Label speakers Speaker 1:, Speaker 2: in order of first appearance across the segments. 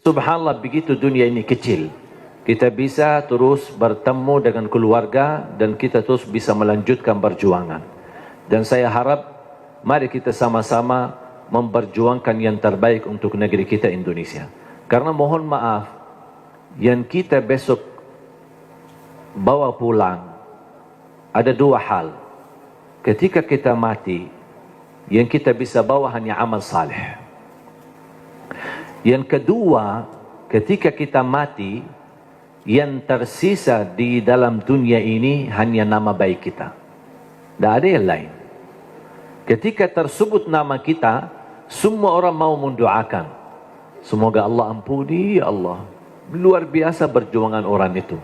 Speaker 1: Subhanallah, begitu dunia ini kecil. Kita bisa terus bertemu dengan keluarga dan kita terus bisa melanjutkan perjuangan. Dan saya harap mari kita sama-sama memperjuangkan yang terbaik untuk negeri kita Indonesia. Karena mohon maaf, yang kita besok bawa pulang ada dua hal. Ketika kita mati, yang kita bisa bawa hanya amal saleh. Yang kedua, ketika kita mati, yang tersisa di dalam dunia ini hanya nama baik kita. Tidak ada yang lain. Ketika tersebut nama kita, semua orang mau mendoakan. Semoga Allah ampuni, ya Allah. Luar biasa perjuangan orang itu.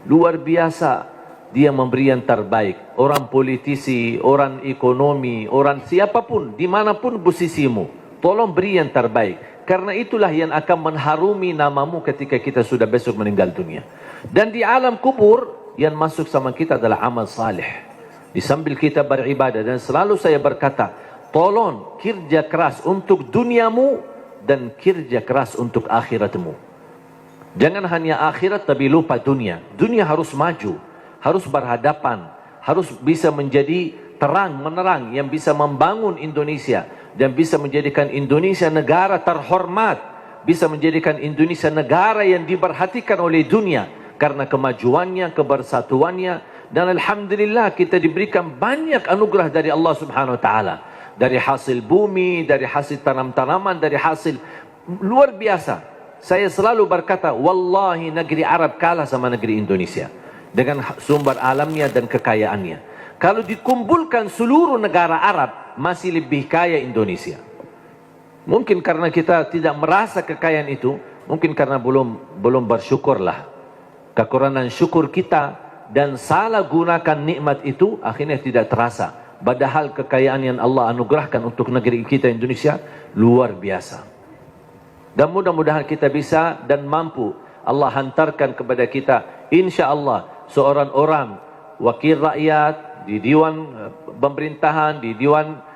Speaker 1: Luar biasa dia memberi yang terbaik. Orang politisi, orang ekonomi, orang siapapun, dimanapun posisimu, tolong beri yang terbaik. Karena itulah yang akan mengharumi namamu ketika kita sudah besok meninggal dunia. Dan di alam kubur, yang masuk sama kita adalah amal saleh. Di sambil kita beribadah. Dan selalu saya berkata, tolong kerja keras untuk duniamu dan kerja keras untuk akhiratmu. Jangan hanya akhirat tapi lupa dunia. Dunia harus maju, harus berhadapan, harus bisa menjadi terang menerang yang bisa membangun Indonesia. Dan bisa menjadikan Indonesia negara terhormat, bisa menjadikan Indonesia negara yang diperhatikan oleh dunia karena kemajuannya, kebersatuannya. Dan alhamdulillah kita diberikan banyak anugerah dari Allah Subhanahu wa taala, dari hasil bumi, dari hasil tanam-tanaman, dari hasil luar biasa. Saya selalu berkata, wallahi negeri Arab kalah sama negeri Indonesia dengan sumber alamnya dan kekayaannya. Kalau dikumpulkan seluruh negara Arab, masih lebih kaya Indonesia. Mungkin karena kita tidak merasa kekayaan itu, mungkin karena belum bersyukurlah. Kekurangan syukur kita dan salah gunakan nikmat itu akhirnya tidak terasa. Padahal kekayaan yang Allah anugerahkan untuk negeri kita Indonesia luar biasa. Dan mudah-mudahan kita bisa dan mampu Allah hantarkan kepada kita, insya Allah, seorang orang wakil rakyat di Dewan Pemerintahan, di Dewan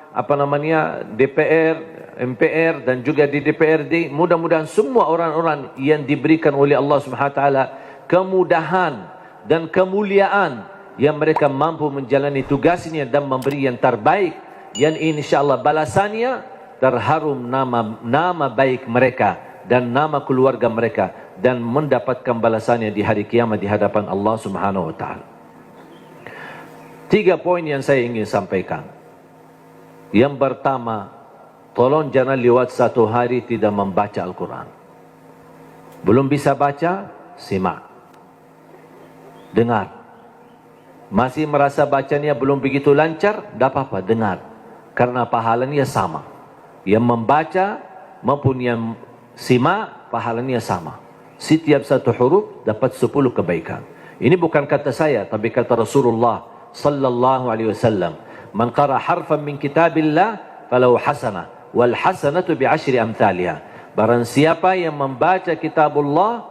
Speaker 1: DPR, MPR dan juga di DPRD. Mudah-mudahan semua orang-orang yang diberikan oleh Allah Subhanahu wa taala kemudahan dan kemuliaan yang mereka mampu menjalani tugasnya dan memberi yang terbaik, yang insyaallah balasannya terharum nama baik mereka dan nama keluarga mereka dan mendapatkan balasannya di hari kiamat di hadapan Allah Subhanahu wa taala. 3 poin yang saya ingin sampaikan. Yang pertama, tolong jangan lewat satu hari tidak membaca Al-Quran. Belum bisa baca, simak. Dengar. Masih merasa bacanya belum begitu lancar, tidak apa-apa, dengar. Karena pahalanya sama. Yang membaca maupun yang simak, pahalanya sama. Setiap satu huruf dapat 10 kebaikan. Ini bukan kata saya, tapi kata Rasulullah sallallahu alaihi wasallam, man qara harfan min kitabillah falahu hasanah wal hasanatu bi 10 amthaliha. Barang siapa yang membaca kitabullah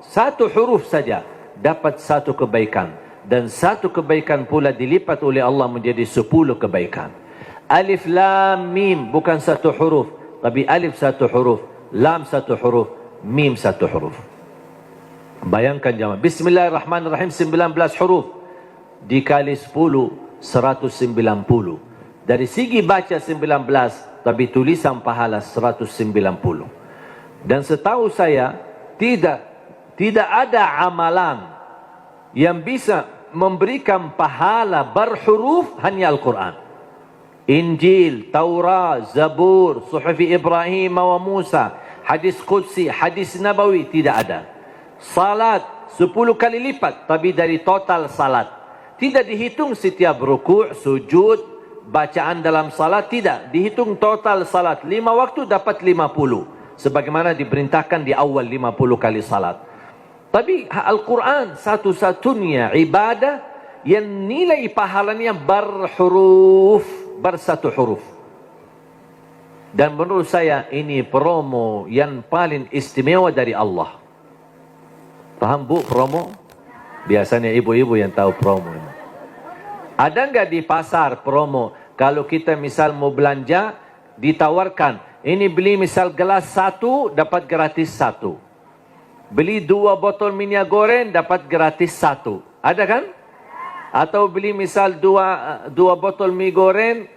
Speaker 1: satu huruf saja dapat 1 kebaikan, dan 1 kebaikan pula dilipat oleh Allah menjadi 10 kebaikan. Alif lam mim bukan 1 huruf, tapi alif 1 huruf, lam 1 huruf, mim 1 huruf. Bayangkan jemaah, bismillahirrahmanirrahim 19 huruf dikali 10, 190. Dari segi baca 19, tapi tulisan pahala 190. Dan setahu saya tidak ada amalan yang bisa memberikan pahala berhuruf hanya Al-Quran. Injil, Taurat, Zabur, Suhufi Ibrahim wa Musa, hadis Qudsi, hadis Nabawi, tidak ada. Salat 10 kali lipat, tapi dari total salat. Tidak dihitung setiap ruku', sujud, bacaan dalam salat, tidak. Dihitung total salat. 5 waktu dapat 50. Sebagaimana diperintahkan di awal 50 kali salat. Tapi Al-Quran satu-satunya ibadah yang nilai pahalanya berhuruf, bersatu huruf. Dan menurut saya ini promo yang paling istimewa dari Allah. Paham bu promo? Biasanya ibu-ibu yang tahu promo. Ada nggak di pasar promo? Kalau kita misal mau belanja, ditawarkan. Ini beli misal gelas 1, dapat gratis 1. Beli 2 botol minyak goreng, dapat gratis 1. Ada kan? Atau beli misal 2 botol mie goreng,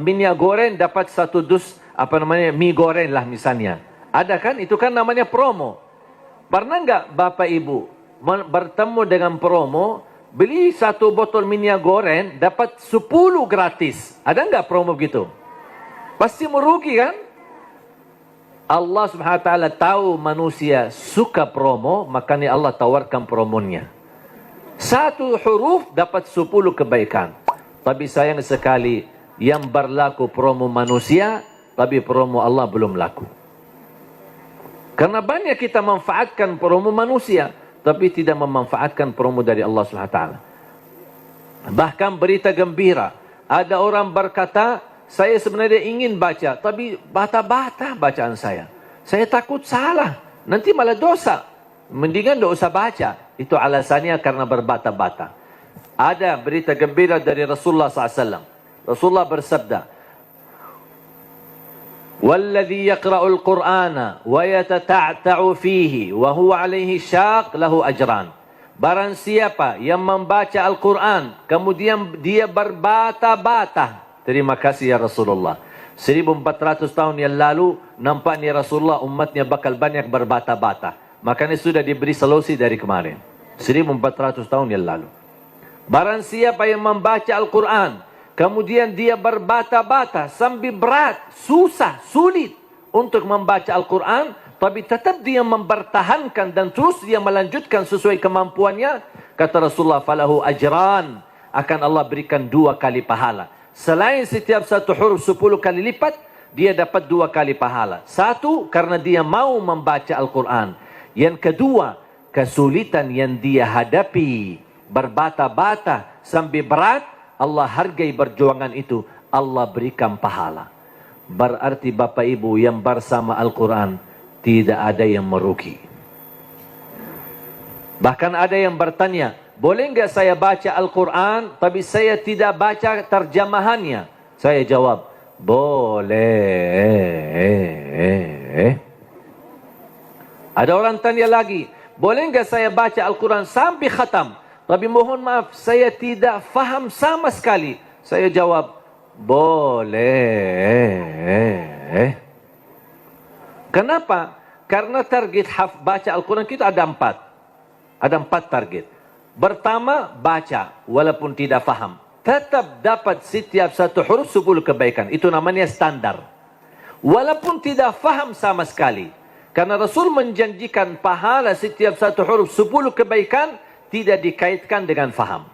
Speaker 1: minyak goreng, dapat 1 dus, mie goreng lah misalnya. Ada kan? Itu kan namanya promo. Pernah enggak Bapak Ibu bertemu dengan promo, beli 1 botol minyak goreng, dapat 10 gratis? Ada enggak promo begitu? Pasti merugi kan? Allah Subhanahu wa taala tahu manusia suka promo, makanya Allah tawarkan promonya. 1 huruf dapat 10 kebaikan. Tapi sayang sekali, yang berlaku promo manusia, tapi promo Allah belum laku. Karena banyak kita manfaatkan promo manusia, tapi tidak memanfaatkan promo dari Allah Subhanahu wa taala. Bahkan berita gembira, ada orang berkata, saya sebenarnya ingin baca, tapi bata-bata bacaan saya. Saya takut salah, nanti malah dosa. Mendingan tidak usah baca. Itu alasannya karena berbata-bata. Ada berita gembira dari Rasulullah SAW. Rasulullah bersabda, "Walladhi yaqra'ul Qur'ana wa yatata'ta'u fihi wa huwa 'alaihi syaq lahu ajran." Barang siapa yang membaca Al-Quran, kemudian dia berbata-bata. Terima kasih ya Rasulullah. 1400 tahun yang lalu, nampaknya Rasulullah umatnya bakal banyak berbata-bata. Makanya sudah diberi solusi dari kemarin. 1400 tahun yang lalu. Barang siapa yang membaca Al-Quran, kemudian dia berbata-bata, sambil berat, susah, sulit untuk membaca Al-Quran, tapi tetap dia mempertahankan dan terus dia melanjutkan sesuai kemampuannya, kata Rasulullah, falahu ajran, akan Allah berikan 2 kali pahala. Selain setiap 1 huruf 10 kali lipat, dia dapat 2 kali pahala. 1, karena dia mau membaca Al-Quran. Yang kedua, kesulitan yang dia hadapi, berbata-bata sambil berat, Allah hargai perjuangan itu, Allah berikan pahala. Berarti Bapak Ibu yang bersama Al-Quran, tidak ada yang merugi. Bahkan ada yang bertanya, boleh enggak saya baca Al-Quran, tapi saya tidak baca terjemahannya? Saya jawab, boleh. Ada orang tanya lagi, boleh enggak saya baca Al-Quran sampai khatam, tapi mohon maaf, saya tidak faham sama sekali? Saya jawab, boleh. Kenapa? Karena target baca Al-Quran kita ada 4. Ada 4 target. Pertama, baca walaupun tidak faham. Tetap dapat setiap 1 huruf 10 kebaikan. Itu namanya standar. Walaupun tidak faham sama sekali. Karena Rasul menjanjikan pahala setiap 1 huruf 10 kebaikan tidak dikaitkan dengan faham.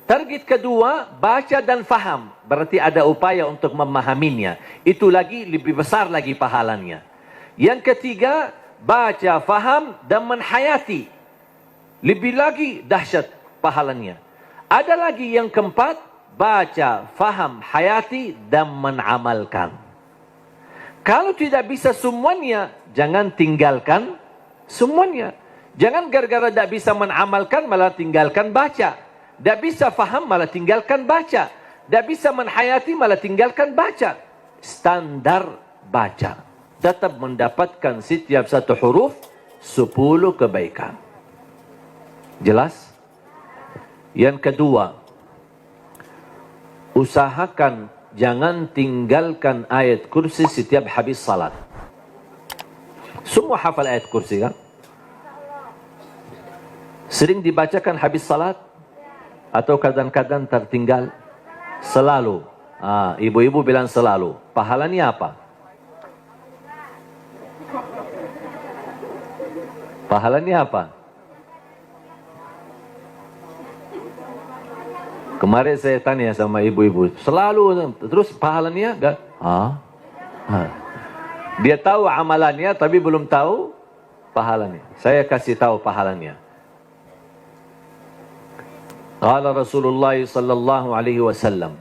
Speaker 1: Target kedua, baca dan faham. Berarti ada upaya untuk memahaminya. Itu lagi lebih besar lagi pahalanya. Yang ketiga, baca, faham dan menhayati. Lebih lagi dahsyat pahalanya. Ada lagi yang keempat, baca, faham, hayati dan menamalkan. Kalau tidak bisa semuanya, jangan tinggalkan semuanya. Jangan gara-gara tidak bisa menamalkan malah tinggalkan baca. Tidak bisa faham malah tinggalkan baca. Tidak bisa menhayati malah tinggalkan baca. Standar baca. Tetap mendapatkan setiap 1 huruf 10 kebaikan. Jelas? Yang kedua, usahakan jangan tinggalkan ayat kursi setiap habis salat. Semua hafal ayat kursi kan? Sering dibacakan habis salat? Atau kadang-kadang tertinggal? Selalu. Ibu-ibu bilang selalu. Pahalanya apa? Pahalanya apa? Kemarin saya tanya sama ibu-ibu, selalu, terus pahalanya enggak? Dia tahu amalannya tapi belum tahu pahalanya. Saya kasih tahu pahalanya. Qala Rasulullah sallallahu alaihi wasallam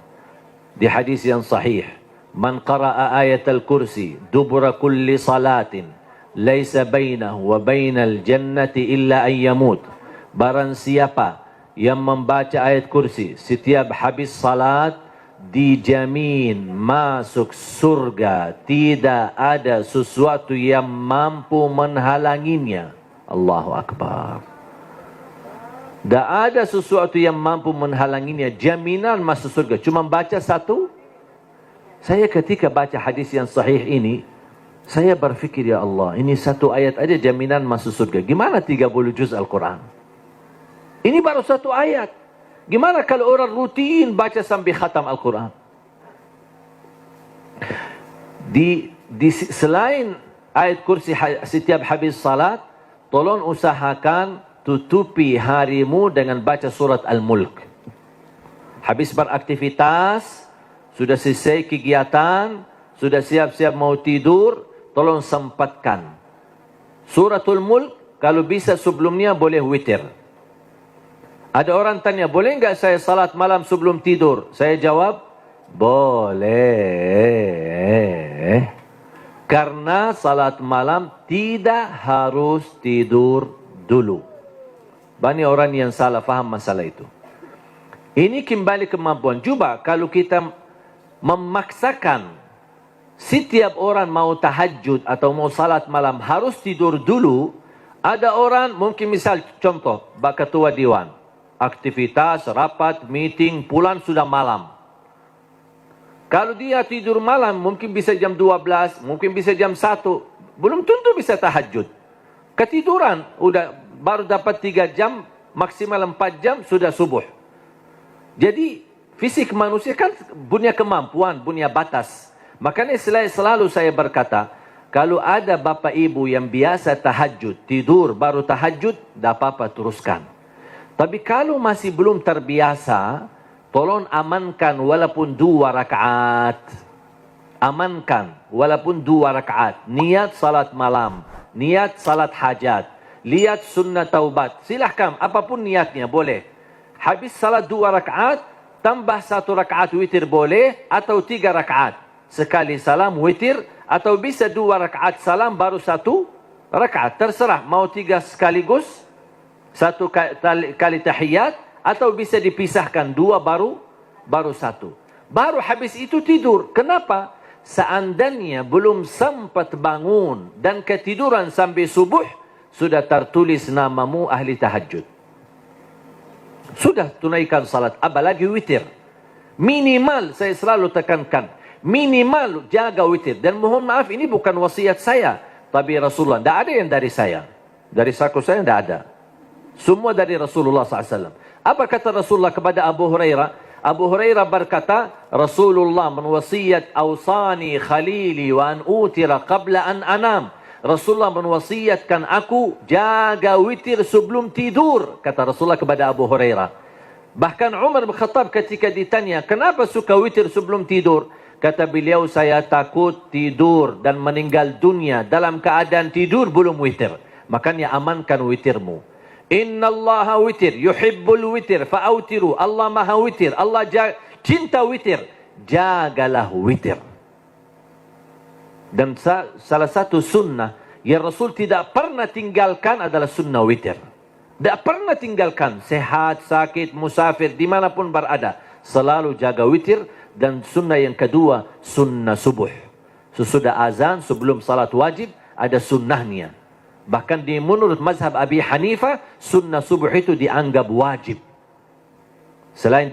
Speaker 1: di hadis yang sahih, "Man qara'a ayatal kursi dubura kulli salatin, laisa bainahu wa bainal jannati illa an yamut." Barang siapa yang membaca ayat kursi setiap habis salat, dijamin masuk surga, tidak ada sesuatu yang mampu menghalanginya. Allahu Akbar. Tak ada sesuatu yang mampu menghalanginya, jaminan masuk surga. Cuma baca satu. Saya ketika baca hadis yang sahih ini, saya berfikir, ya Allah, ini satu ayat aja jaminan masuk surga. Gimana 30 juz Al-Quran? Ini baru satu ayat. Gimana kalau orang rutin baca sampai khatam Al-Quran? Selain ayat kursi setiap habis salat, tolong usahakan tutupi harimu dengan baca surat Al-Mulk. Habis beraktivitas, sudah selesai kegiatan, sudah siap-siap mau tidur, tolong sempatkan. Suratul Mulk, kalau bisa sebelumnya boleh witir. Ada orang tanya, boleh enggak saya salat malam sebelum tidur? Saya jawab, boleh. Karena salat malam tidak harus tidur dulu. Banyak orang yang salah faham masalah itu. Ini kembali kemampuan. Coba kalau kita memaksakan setiap orang mau tahajud atau mau salat malam harus tidur dulu. Ada orang mungkin misal contoh, Pak Ketua Dewan. Aktivitas, rapat, meeting, pulang sudah malam. Kalau dia tidur malam, mungkin bisa jam 12, mungkin bisa jam 1. Belum tentu bisa tahajud. Ketiduran, udah baru dapat 3 jam, maksimal 4 jam, sudah subuh. Jadi, fisik manusia kan punya kemampuan, punya batas. Makanya selalu saya berkata, kalau ada bapak ibu yang biasa tahajud, tidur baru tahajud, tak apa-apa teruskan. Tapi kalau masih belum terbiasa, tolong amankan walaupun 2 rakaat. Amankan walaupun 2 rakaat. Niat salat malam, niat salat hajat, lihat sunnah taubat. Silahkan, apapun niatnya boleh. Habis salat 2 rakaat, tambah 1 rakaat witir boleh, atau 3 rakaat. Sekali salam witir, atau bisa 2 rakaat salam baru 1 rakaat. Terserah, mau 3 sekaligus, 1 kali tahiyat, atau bisa dipisahkan 2 baru 1. Baru habis itu tidur. Kenapa? Seandainya belum sempat bangun dan ketiduran sampai subuh, sudah tertulis namamu ahli tahajud. Sudah tunaikan salat, apalagi witir. Minimal, saya selalu tekankan, minimal jaga witir. Dan mohon maaf, ini bukan wasiat saya, tapi Rasulullah. Tidak ada yang dari saya. Dari saku saya tidak ada. Semua dari Rasulullah SAW. Apa kata Rasulullah kepada Abu Hurairah? Abu Hurairah berkata, Rasulullah menwasiat awsani khalili wa an utira qabla an anam. Rasulullah menwasiatkan aku jaga witir sebelum tidur. Kata Rasulullah kepada Abu Hurairah. Bahkan Umar bin Khattab ketika ditanya, kenapa suka witir sebelum tidur? Kata beliau, saya takut tidur dan meninggal dunia dalam keadaan tidur belum witir. Makanya amankan witirmu. Inna Allah witir, yuhibbul witir, fa'autiru. Allah maha witir, Allah cinta witir. Jagalah witir. Dan salah satu sunnah yang Rasul tidak pernah tinggalkan adalah sunnah witir. Tidak pernah tinggalkan, sehat, sakit, musafir, dimanapun berada. Selalu jaga witir. Dan sunnah yang kedua, sunnah subuh. Sesudah azan, sebelum salat wajib, ada sunnahnya. Bahkan di menurut mazhab Abi Hanifah, sunnah subuh itu dianggap wajib. Selain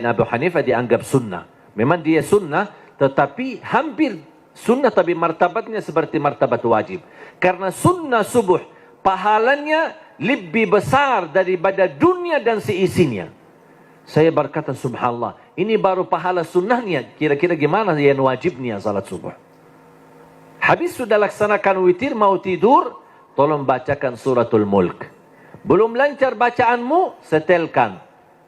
Speaker 1: Abu Hanifah dianggap sunnah. Memang dia sunnah, tetapi hampir sunnah, tapi martabatnya seperti martabat wajib. Karena sunnah subuh, pahalanya lebih besar daripada dunia dan seisinya. Saya berkata, subhanallah, ini baru pahala sunnahnya. Kira-kira gimana yang wajibnya salat subuh? Habis sudah laksanakan witir, mau tidur, tolong bacakan suratul Mulk. Belum lancar bacaanmu, setelkan.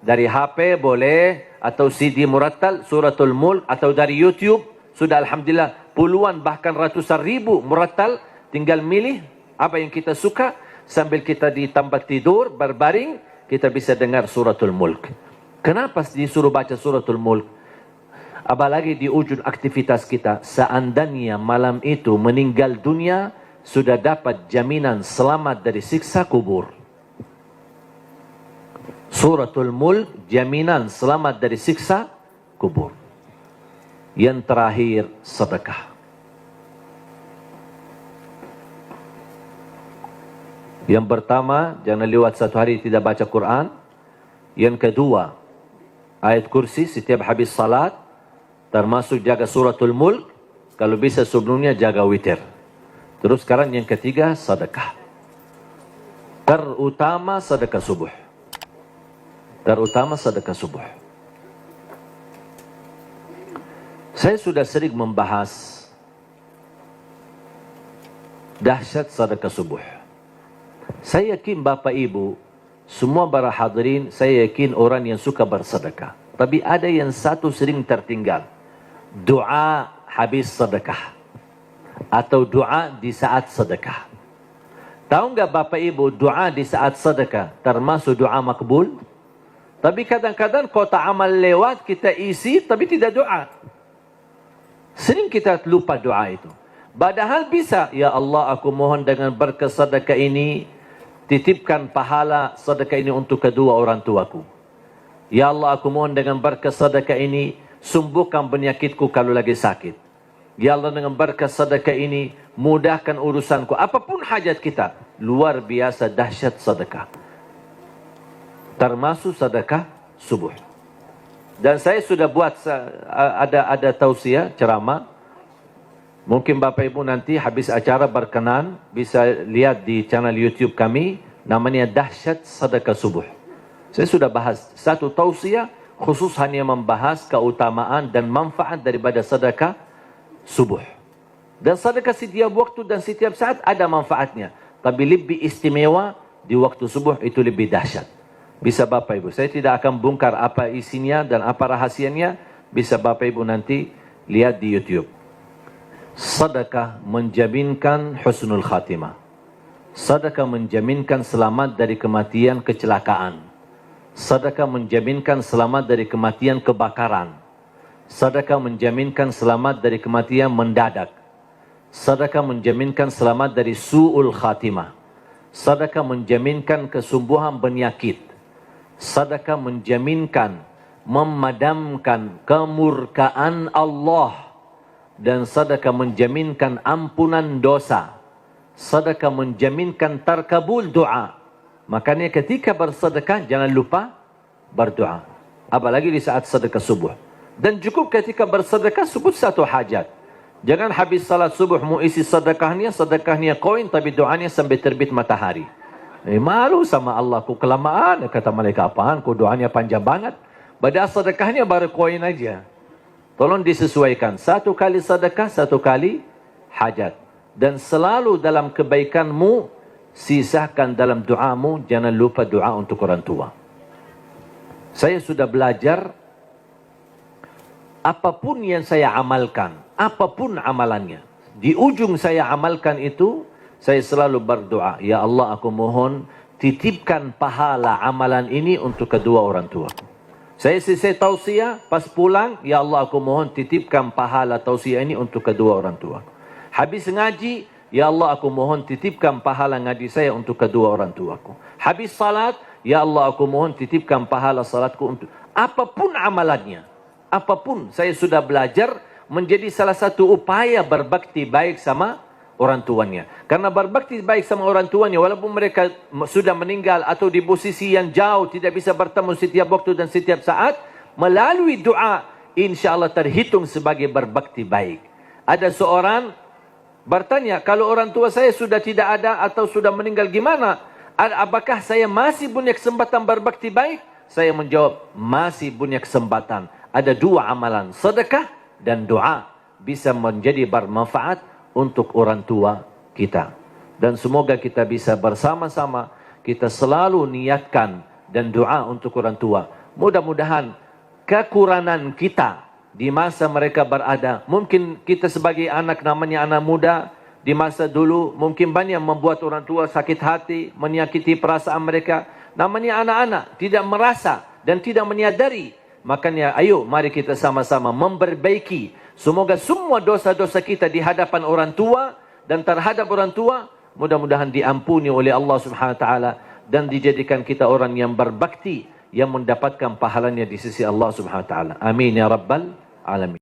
Speaker 1: Dari HP boleh, atau CD murattal, suratul Mulk, atau dari YouTube. Sudah alhamdulillah puluhan bahkan ratusan ribu murattal. Tinggal milih apa yang kita suka. Sambil kita di tempat tidur, berbaring, kita bisa dengar suratul Mulk. Kenapa disuruh baca suratul Mulk? Apalagi di ujung aktivitas kita, seandainya malam itu meninggal dunia, sudah dapat jaminan selamat dari siksa kubur. Suratul Mulk, jaminan selamat dari siksa kubur. Yang terakhir, sedekah. Yang pertama, jangan lewat satu hari tidak baca Quran. Yang kedua, ayat kursi setiap habis salat, termasuk jaga suratul Mulk. Kalau bisa sebelumnya jaga witir. Terus sekarang yang ketiga, sedekah. Terutama sedekah subuh. Terutama sedekah subuh. Saya sudah sering membahas dahsyat sedekah subuh. Saya yakin Bapak Ibu, semua para hadirin, saya yakin orang yang suka bersedekah. Tapi ada yang satu sering tertinggal. Doa habis sedekah. Atau doa di saat sedekah. Tahu enggak Bapak Ibu, doa di saat sedekah termasuk doa makbul? Tapi kadang-kadang kotak amal lewat, kita isi tapi tidak doa. Sering kita lupa doa itu. Padahal bisa, ya Allah aku mohon dengan berkat sedekah ini, titipkan pahala sedekah ini untuk kedua orang tuaku. Ya Allah aku mohon dengan berkat sedekah ini, sembuhkan penyakitku kalau lagi sakit. Ya Allah dengan berkat sedekah ini, mudahkan urusanku. Apapun hajat kita, luar biasa dahsyat sedekah. Termasuk sedekah subuh. Dan saya sudah buat ada tausiah ceramah. Mungkin Bapak Ibu nanti habis acara berkenan bisa lihat di channel YouTube kami, namanya Dahsyat Sedekah Subuh. Saya sudah bahas satu tausiah khusus hanya membahas keutamaan dan manfaat daripada sedekah subuh. Dan sedekah setiap waktu dan setiap saat ada manfaatnya, tapi lebih istimewa di waktu subuh, itu lebih dahsyat. Bisa Bapak Ibu, saya tidak akan bongkar apa isinya dan apa rahasianya, bisa Bapak Ibu nanti lihat di YouTube. Sedekah menjaminkan husnul khatimah. Sedekah menjaminkan selamat dari kematian kecelakaan. Sedekah menjaminkan selamat dari kematian kebakaran. Sedekah menjaminkan selamat dari kematian mendadak. Sedekah menjaminkan selamat dari su'ul khatimah. Sedekah menjaminkan kesembuhan penyakit. Sedekah menjaminkan memadamkan kemurkaan Allah. Dan sedekah menjaminkan ampunan dosa. Sedekah menjaminkan terkabul doa. Makanya ketika bersedekah jangan lupa berdoa. Apalagi di saat sedekah subuh. Dan cukup ketika bersedekah sebut satu hajat. Jangan habis salat subuh mau isi sedekahnya koin tapi doanya sampai terbit matahari. Malu sama Allah, ku kelamaan. Kata malaikat, apaan? Ku doanya panjang banget. Padahal sedekahnya baru koin aja. Tolong disesuaikan. Satu kali sedekah, satu kali hajat. Dan selalu dalam kebaikanmu, sisakan dalam doamu, jangan lupa doa untuk orang tua. Saya sudah belajar, apapun yang saya amalkan, apapun amalannya, di ujung saya amalkan itu, saya selalu berdoa, ya Allah aku mohon titipkan pahala amalan ini untuk kedua orang tua. Saya selesai tausiah, pas pulang, ya Allah aku mohon titipkan pahala tausiah ini untuk kedua orang tua. Habis ngaji, ya Allah aku mohon titipkan pahala ngaji saya untuk kedua orang tuaku. Habis salat, ya Allah aku mohon titipkan pahala salatku untuk... Apapun amalannya, apapun, saya sudah belajar menjadi salah satu upaya berbakti baik sama orang tuanya. Karena berbakti baik sama orang tuanya, walaupun mereka sudah meninggal atau di posisi yang jauh, tidak bisa bertemu setiap waktu dan setiap saat, melalui doa, insya Allah terhitung sebagai berbakti baik. Ada seorang bertanya, kalau orang tua saya sudah tidak ada atau sudah meninggal gimana? Apakah saya masih punya kesempatan berbakti baik? Saya menjawab, masih punya kesempatan. Ada dua amalan, sedekah dan doa, bisa menjadi bermanfaat untuk orang tua kita. Dan semoga kita bisa bersama-sama, kita selalu niatkan dan doa untuk orang tua. Mudah-mudahan kekurangan kita di masa mereka berada, mungkin kita sebagai anak, namanya anak muda, di masa dulu mungkin banyak membuat orang tua sakit hati, menyakiti perasaan mereka. Namanya anak-anak, tidak merasa dan tidak menyadari. Makanya ayo mari kita sama-sama memperbaiki. Semoga semua dosa-dosa kita di hadapan orang tua dan terhadap orang tua mudah-mudahan diampuni oleh Allah Subhanahu wa taala dan dijadikan kita orang yang berbakti, yang mendapatkan pahalanya di sisi Allah Subhanahu wa taala. Amin ya rabbal alamin.